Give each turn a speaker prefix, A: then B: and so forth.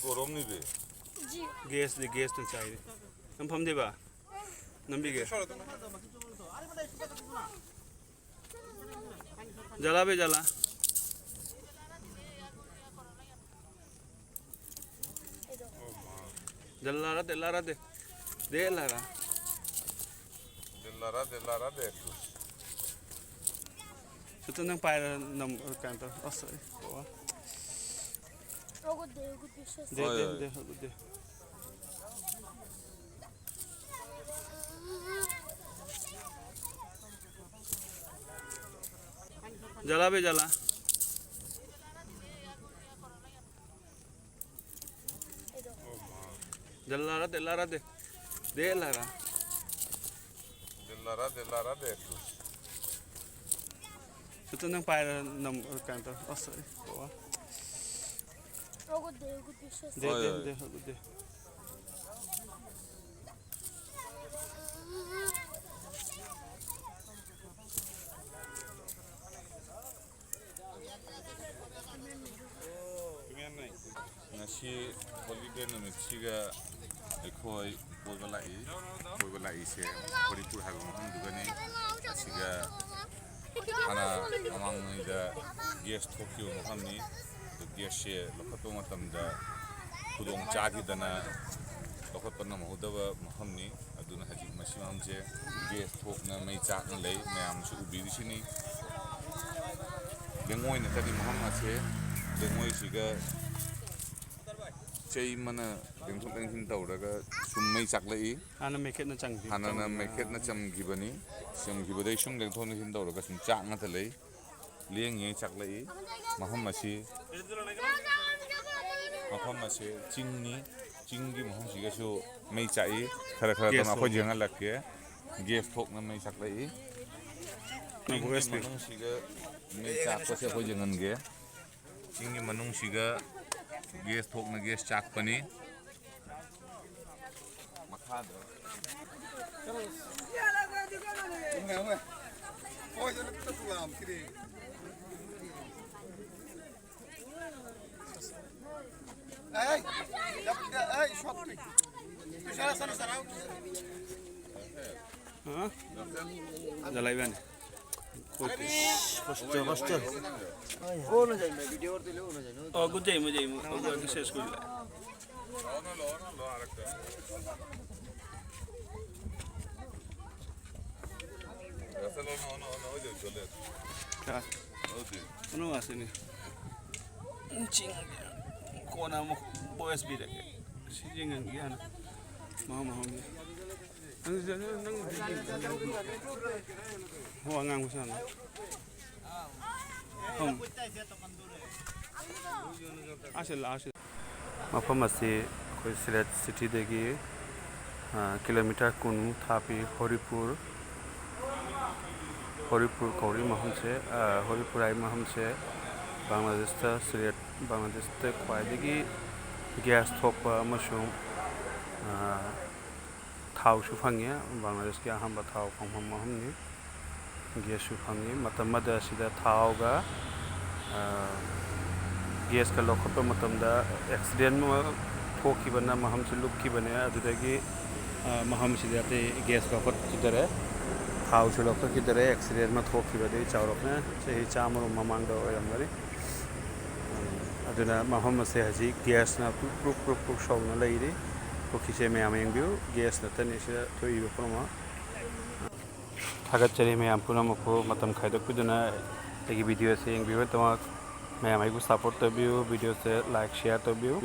A: गरम नहीं बे
B: गैस तो चाहिए हम फम देबा नंबी के जला बे जला जला रहा दे
A: lara de
B: Ito nang para nam kanto. Oh sorry.
C: Good day.
B: Good day. जला बे जला जला रहा दे Lara
A: lara de
B: Ito nang para nam kanto. Oh sorry.
C: Good day.
B: Good day.
A: ngasi holiday numit siga ekhoi boibalai se Horipur hago maham dugani siga ana amang da guest thokyo mahamni to guest she lokhato matamda khudong chagi dana lokhatna mahudaba mahamni aduna haji masimam je guest thokna mai chak na lei mayam su ubidisini lengoi na tadi maham ase lengoi siga Chay mana bengkok bengkin tau daga sumai caklai.
B: Hana meket na cang.
A: Hana na meket na cam gibani. Cam gibadai sum bengkok bengkin tau daga sum cak ngatalai. Liang ye caklai. Maham masih cinggi maham sih kesu mai cai. Kara tu apa jangan lagi ya. Gas thok na mai caklai. Manung sih ke mai cak pasti apa jangan ge. Cinggi manung sih ke gas thok na gas chak pani makhada
B: Jalai ban.
D: First.
B: Oh, good day, मुझे access कर ले. क्या? उन्होंने वासे नहीं. चिंग. कौन आमो boys भी रखे. चिंग क्या ना? मामा Huangang sana. Asil. Mafam asi koi Sylhet city degi kilometer kunu thapi Horipur kauri maham se Horipur I maham se Bangladesh ta Sylhet Bangladesh ta kwai degi gas thokpa amasung Thau su phangya Bangladesh ki ahamba thau phangpham mahamni gas su phangni matamada sida thau ga gas ka lokhatpa matamda accident ma thokibana maham se lukkibane adudagi maham sida te gas ka khot kidare thau su lokha kidare accident ma thokibade chawrokna sehi chamaro mamangda oyamari aduna maham se haji gas na proof showna leiri Kisi में हमें भी gas नतन इसे तो ये प्रमा थागत चले में हम पुनः मुझको मतम खाई तो कुछ ना एक वीडियो से एक भी हो तो मैं हमारे को सपोर्ट तो भी हो वीडियो से लाइक शेयर तो भी हो